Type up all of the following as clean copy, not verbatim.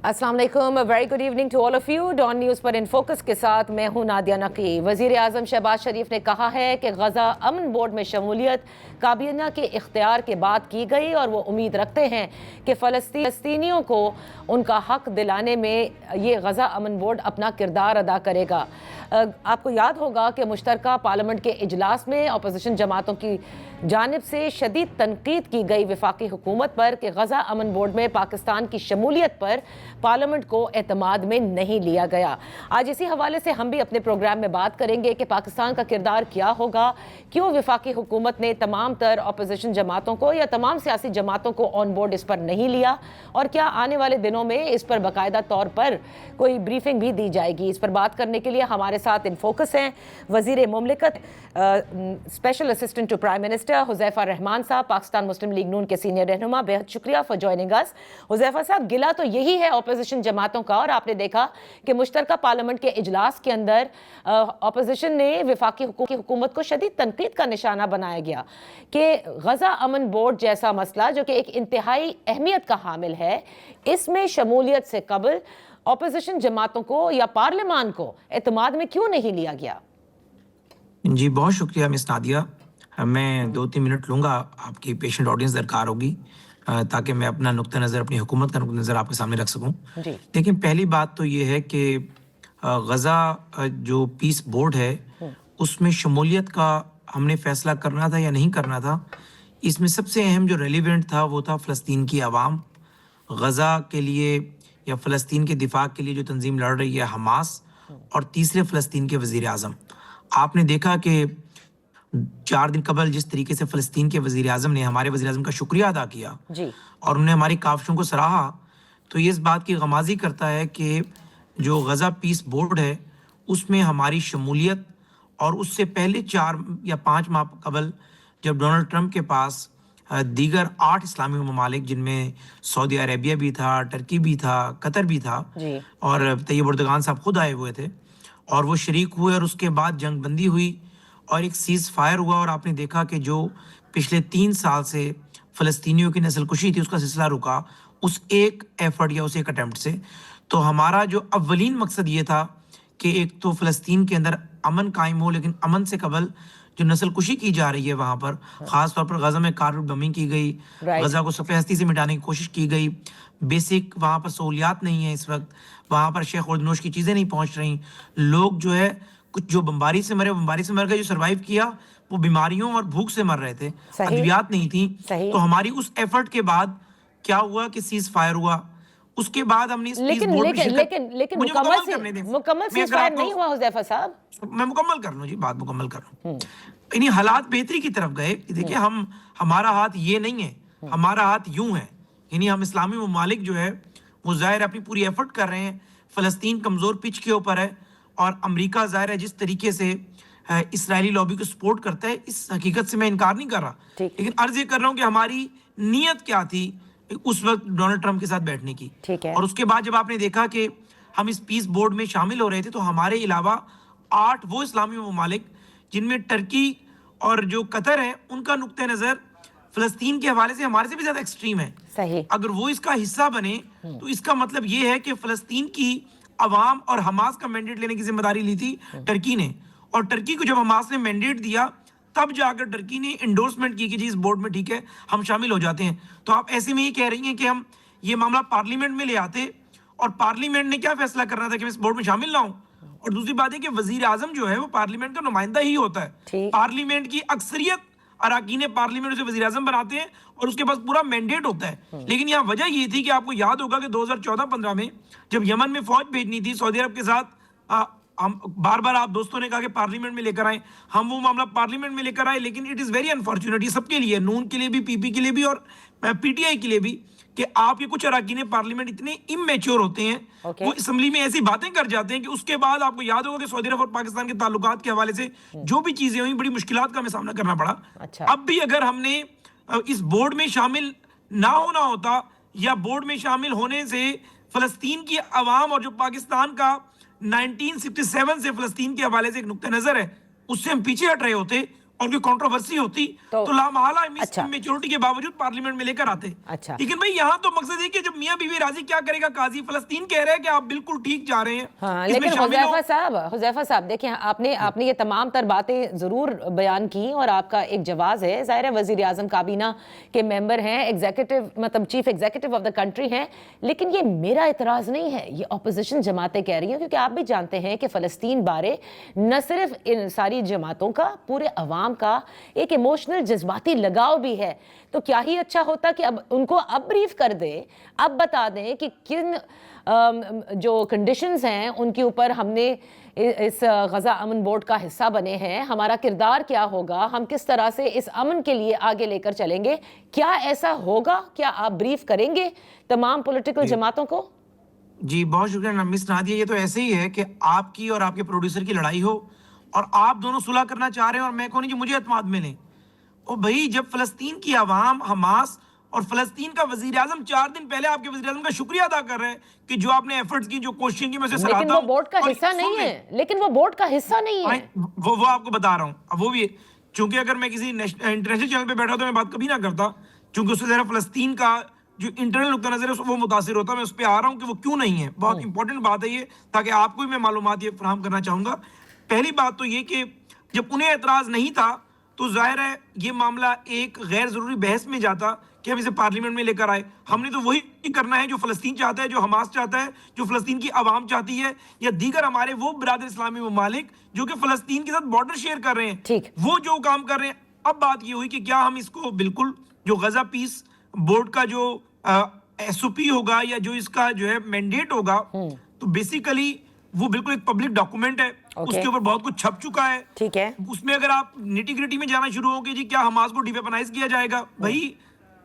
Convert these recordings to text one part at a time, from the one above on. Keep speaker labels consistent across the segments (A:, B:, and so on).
A: अस्सलाम वालेकुम, very good evening to all of you. Dawn News पर इन फोकस के साथ मैं हूं नादिया नकी। वज़ीर आज़म शहबाज शरीफ ने कहा है कि गज़ा अमन बोर्ड में शमूलियत काबीना के इख्तियार के बाद की गई और वो उम्मीद रखते हैं कि फ़लस्तीनियों को उनका हक़ दिलाने में ये गज़ा अमन बोर्ड अपना किरदार अदा करेगा। आपको याद होगा कि मुश्तरका पार्लियामेंट के इजलास में अपोजिशन जमातों की जानिब से शदीद तनकीद की गई वफाकी हुकूमत पर कि गज़ा अमन बोर्ड में पाकिस्तान की शमूलियत पर पार्लियामेंट को एतमाद में नहीं लिया गया। आज इसी हवाले से हम भी अपने प्रोग्राम में बात करेंगे कि पाकिस्तान का किरदार क्या होगा, क्यों वफाकी हुकूमत ने तमाम तर अपोजिशन जमातों को या तमाम सियासी जमातों को ऑन बोर्ड इस पर नहीं लिया, और क्या आने वाले दिनों में इस पर बाकायदा तौर पर कोई ब्रीफिंग भी दी जाएगी। इस पर बात करने के लिए हमारे साथ इन फोकस हैं वज़ीर मुमलिकत special assistant to prime minister Huzaifa Rehman साहब, पाकिस्तान मुस्लिम लीग नून के सीनियर रहनुमा। बेहद शुक्रिया फॉर जॉइनिंग अस। हुज़ैफा साहब, गिला तो यही है अपोजिशन जमातों का, और आपने देखा कि मुश्तरका पार्लियामेंट के इजलास के अंदर अपोजिशन ने वफाकी हुकूमत को शदीद तनकीद का निशाना बनाया गया कि गज़ा अमन बोर्ड जैसा मसला जो कि एक इंतहाई अहमियत का हामिल है, इसमें शमूलियत से कबल अपोजिशन जमातों को या पार्लियामान को एतमाद में क्यों नहीं लिया गया।
B: जी बहुत शुक्रिया मिस नादिया। मैं 2-3 मिनट लूँगा, आपकी पेशेंट ऑडियंस दरकार होगी ताकि मैं अपना नुक्ता नज़र, अपनी हुकूमत का नुक्ता नज़र आपके सामने रख सकूँ। लेकिन पहली बात तो ये है कि गज़ा जो पीस बोर्ड है उसमें शमूलियत का हमने फ़ैसला करना था या नहीं करना था। इसमें सबसे अहम जो रेलिवेंट था वो था फ़लस्तीन की आवाम। गज़ा के लिए या फ़लस्तीन के दिफा के लिए जो तंजीम लड़ रही है हमास, और तीसरे फ़लस्तीन के वज़ीर आज़म। आपने देखा कि 4 दिन कबल जिस तरीके से फ़लस्तीन के वज़ीर आज़म ने हमारे वज़ीर आज़म का शुक्रिया अदा किया
A: जी,
B: और उन्होंने हमारी काविशों को सराहा, तो ये इस बात की गमाज़ी करता है कि जो गज़ा पीस बोर्ड है उसमें हमारी शमूलियत, और उससे पहले 4 या 5 माह कबल जब डोनाल्ड ट्रंप के पास दीगर 8 इस्लामी ममालिक जिनमें सऊदी अरेबिया भी था, टर्की भी था, कतर भी था, और तैयब एर्दोगान साहब खुद आए हुए थे और वो शरीक हुए, और उसके बाद जंग बंदी हुई और एक सीज़ फायर हुआ, और आपने देखा कि जो पिछले 3 साल से फ़लस्तीनियों की नस्ल कुशी थी उसका सिलसिला रुका उस एक एफर्ट या उस एक अटेम्प्ट से। तो हमारा जो अव्वलीन मकसद ये था कि एक तो फ़लस्तीन के अंदर अमन कायम हो, लेकिन अमन से कबल जो नस्ल कुशी की जा रही है वहाँ पर, ख़ास तौर पर गज़ा में कारपेट बमिंग की गई, गज़ा को सफ़े हस्ती से मिटाने की कोशिश की गई। बेसिक वहाँ पर सहूलियात नहीं है इस वक्त, वहाँ पर शेख उर्दनोश की चीज़ें नहीं पहुँच रही। लोग जो है कुछ जो बम्बारी से मरे, बम्बारी से मर गए, जो सर्वाइव किया वो बीमारियों और भूख से मर रहे थे, अद्वियात नहीं थी। तो हमारी उस एफर्ट के बाद क्या हुआ कि सीज़ फायर हुआ, उसके बाद हमने इस
A: लेकिन मुकम्मल सीज़ फायर नहीं हुआ हुज़ैफा साहब।
B: मैं मुकम्मल कर लूँ जी, बात मुकम्मल कर लूँ। इन्हीं हालात बेहतरी की तरफ गए। देखिए हमारा हाथ ये नहीं है, हमारा हाथ यूं है। यानी हम इस्लामी ममालिक जो है वो ज़ाहिर अपनी पूरी एफर्ट कर रहे हैं। फ़लस्तीन कमज़ोर पिच के ऊपर है और अमेरिका ज़ाहिर है जिस तरीके से इसराइली लॉबी को सपोर्ट करता है, इस हकीकत से मैं इनकार नहीं कर रहा, लेकिन अर्ज़ ये कर रहा हूँ कि हमारी नीयत क्या थी उस वक्त डोनाल्ड ट्रंप के साथ बैठने की। और उसके बाद जब आपने देखा कि हम इस पीस बोर्ड में शामिल हो रहे थे, तो हमारे अलावा 8 वो इस्लामी ममालिक जिनमें टर्की और जो कतर है उनका नुक्ते नज़र फ़लस्तीन के हवाले से हमारे से भी ज़्यादा एक्सट्रीम है।
A: सही।
B: अगर वो इसका हिस्सा बने तो इसका मतलब ये है कि फ़लस्तीन की अवाम और हमास का मैंडेट लेने की जिम्मेदारी ली थी टर्की ने, और टर्की को जब हमास ने मैंडेट दिया तब जाकर टर्की ने इंडोर्समेंट की कि जी इस बोर्ड में ठीक है हम शामिल हो जाते हैं। तो आप ऐसे में ये कह रही हैं कि हम ये मामला पार्लियामेंट में ले आते, और पार्लियामेंट ने क्या फैसला करना था कि मैं इस बोर्ड में शामिल ना हूं। और दूसरी बात है कि वजीर आजम जो है वो पार्लियामेंट का नुमाइंदा ही होता है। पार्लियामेंट की अक्सरियत अरकान पार्लियामेंट उसे वजीर आजम बनाते हैं और उसके पास पूरा मैंडेट होता है। लेकिन यहाँ वजह ये थी कि आपको याद होगा कि 2014-15 में जब यमन में फौज भेजनी थी सऊदी अरब के साथ, हम बार बार आप दोस्तों ने कहा कि पार्लियामेंट में लेकर आए, हम वो मामला पार्लियामेंट में लेकर आए, लेकिन इट इज़ वेरी अनफॉर्चुनेट ये सबके लिए, नून के लिए भी, पीपी के लिए भी और पीटीआई के लिए भी, कि आपके कुछ अरकान पार्लियामेंट इतने इमेच्योर होते हैं, वो असम्बली में ऐसी बातें कर जाते हैं कि उसके बाद आपको याद होगा कि सऊदी अरब और पाकिस्तान के ताल्लुकात के हवाले से जो भी चीज़ें हुई बड़ी मुश्किलात का हमें सामना करना पड़ा। अब भी अगर हमने इस बोर्ड में शामिल ना होना होता, या बोर्ड में शामिल होने से फ़लस्तीन की अवाम और जो पाकिस्तान का 1967 से फ़लस्तीन के हवाले से एक नुक्ता नज़र है उससे हम पीछे हट रहे होते, اور کوئی کنٹروورسی ہوتی
A: تو
B: لامحالہ
A: اچھا
B: میچورٹی کے باوجود پارلیمنٹ میں لے کر آتے.
A: اچھا
B: لیکن بھائی یہاں تو مقصد ہے کہ جب میاں بیوی راضی کیا کرے گا قاضی؟ فلسطین کہہ رہے ہیں کہ آپ بالکل ٹھیک جا رہے ہیں.
A: ہاں
B: اس میں
A: لیکن
B: شامل ہو.
A: حذیفہ صاحب دیکھیں آپ نے یہ تمام تر باتیں ضرور بیان کی اور آپ کا ایک جواز ہے. ظاہر ہے وزیر اعظم کابینہ کے ممبر ہیں, ایگزیکٹو مطلب chief executive of the country ہیں, لیکن یہ میرا اعتراض نہیں ہے, یہ اپوزیشن جماعتیں کہہ رہی ہیں, کیونکہ آپ بھی جانتے ہیں کہ فلسطین بارے نہ صرف ان ساری جماعتوں کا, پورے عوام کا ایک ایموشنل جذباتی لگاؤ بھی ہے. تو کیا ہی اچھا ہوتا کہ اب ان کو اب بریف کر دیں, اب بتا دیں کہ کن جو کنڈیشنز ہیں ان کے اوپر ہم نے اس غزہ امن بورڈ کا حصہ بنے ہیں, ہمارا کردار کیا ہوگا, ہم کس طرح سے اس امن کے لیے آگے لے کر چلیں گے. کیا ایسا ہوگا؟ کیا آپ بریف کریں گے تمام پولیٹیکل جماعتوں کو؟
B: جی بہت شکریہ مس نادیہ. یہ تو ایسے ہی ہے کہ آپ کی اور آپ کے پروڈیوسر کی لڑائی ہو اور آپ دونوں صلح کرنا چاہ رہے ہیں اور میں کہوں نہیں جو مجھے اعتماد ملے. اور بھائی جب فلسطین کی عوام, حماس اور فلسطین کا وزیر اعظم 4 دن پہلے آپ کے وزیر اعظم کا شکریہ ادا کر رہے ہیں کہ جو آپ نے ایفرٹس کی, جو کوششیں کی, میں اسے سراہتا ہوں.
A: لیکن وہ بورڈ کا حصہ نہیں ہے, لیکن وہ بورڈ کا حصہ نہیں ہے.
B: وہ آپ کو بتا رہا ہوں. اب وہ بھی چونکہ اگر میں کسی انٹرنیشنل چینل پہ بیٹھا تو میں بات کبھی نہ کرتا, چونکہ اس سے ذرا فلسطین کا جو انٹرنل نقطہ نظر ہے وہ متاثر ہوتا ہے. میں اس پہ آ رہا ہوں کہ وہ کیوں نہیں ہے. بہت امپورٹنٹ بات ہے یہ, تاکہ آپ کو بھی میں معلومات یہ فراہم کرنا چاہوں گا. پہلی بات تو یہ کہ جب انہیں اعتراض نہیں تھا تو ظاہر ہے یہ معاملہ ایک غیر ضروری بحث میں جاتا کہ ہم اسے پارلیمنٹ میں لے کر آئے. ہم نے تو وہی کرنا ہے جو فلسطین چاہتا ہے, جو حماس چاہتا ہے, جو فلسطین کی عوام چاہتی ہے, یا دیگر ہمارے وہ برادر اسلامی ممالک جو کہ فلسطین کے ساتھ بارڈر شیئر کر رہے ہیں, وہ جو کام کر رہے ہیں. اب بات یہ ہوئی کہ کیا ہم اس کو بالکل جو غزہ پیس بورڈ کا جو ایس او پی ہوگا یا جو اس کا جو ہے مینڈیٹ ہوگا, تو بیسیکلی وہ بالکل ایک پبلک ڈاکومنٹ ہے, اس کے اوپر بہت کچھ چھپ چکا ہے.
A: ٹھیک ہے,
B: اس میں اگر آپ نیٹی گریٹی میں جانا شروع ہو کہ جی کیا حماس کو ڈی ویپنائز کیا جائے گا, بھائی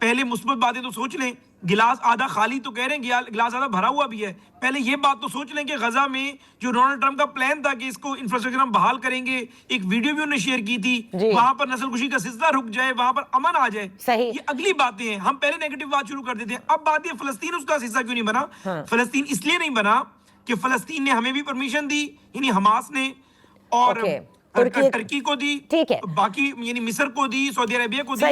B: پہلے مثبت باتیں تو سوچ لیں. گلاس آدھا خالی تو کہہ رہے ہیں, گلاس آدھا بھرا ہوا بھی ہے. پہلے یہ بات تو سوچ لیں کہ غزہ میں جو ڈونلڈ ٹرمپ کا پلان تھا کہ اس کو انفراسٹرکچر ہم بحال کریں گے, ایک ویڈیو بھی انہوں نے شیئر کی تھی, وہاں پر نسل کشی کا سلسلہ رک جائے, وہاں پر امن آ جائے. یہ اگلی باتیں ہیں. ہم پہلے نیگیٹو بات شروع کر دیتے ہیں. اب بات یہ فلسطین اس کا حصہ کیوں نہیں بنا؟ فلسطین اس لیے نہیں بنا کہ فلسطین نے ہمیں بھی پرمیشن دی, یعنی حماس نے, اور ترکی کو دی, باقی یعنی مصر کو دی, سعودی عربیہ کو دی.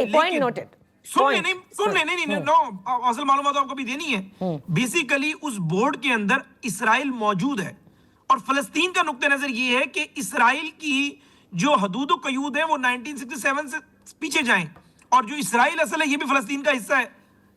B: اصل معلومات آپ کو بھی دینی ہے. بیسیکلی اس بورڈ کے اندر اسرائیل موجود ہے, اور فلسطین کا نقطہ نظر یہ ہے کہ اسرائیل کی جو حدود و قیود ہیں وہ 1967 سے پیچھے جائیں, اور جو اسرائیل اصل ہے یہ بھی فلسطین کا حصہ ہے.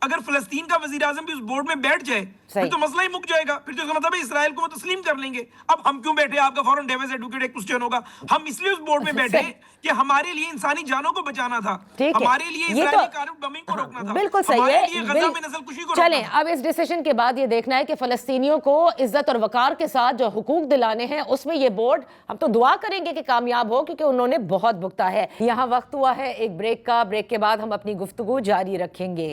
B: اگر فلسطین کا وزیر اعظم بھی اس بورڈ میں بیٹھ جائے پھر تو مسئلہ ہی مک جائے گا, پھر تو اس کا مطلب ہے اسرائیل کو وہ تسلیم کر لیں گے. اب ہم کیوں بیٹھے, آپ کا فورن ڈیویس ایڈوکیٹ ایک کوسچن ہوگا. ہم اس لیے اس بورڈ میں بیٹھے کہ ہمارے لیے انسانی جانوں کو بچانا تھا, ہمارے لیے اسرائیلی کارنٹ بمنگ کو روکنا تھا,
A: بالکل صحیح ہے.
B: غزہ میں نسل کشی کو روکنا.
A: چلیں اب اس ڈیسیشن کے بعد یہ دیکھنا ہے کہ فلسطینیوں کو عزت اور وقار کے ساتھ جو حقوق دلانے ہیں اس میں یہ بورڈ, ہم تو دعا کریں گے کہ کامیاب ہو, کیونکہ انہوں نے بہت بھگتا ہے. یہاں وقت ہوا ہے ایک بریک کا. بریک کے بعد ہم اپنی گفتگو جاری رکھیں گے.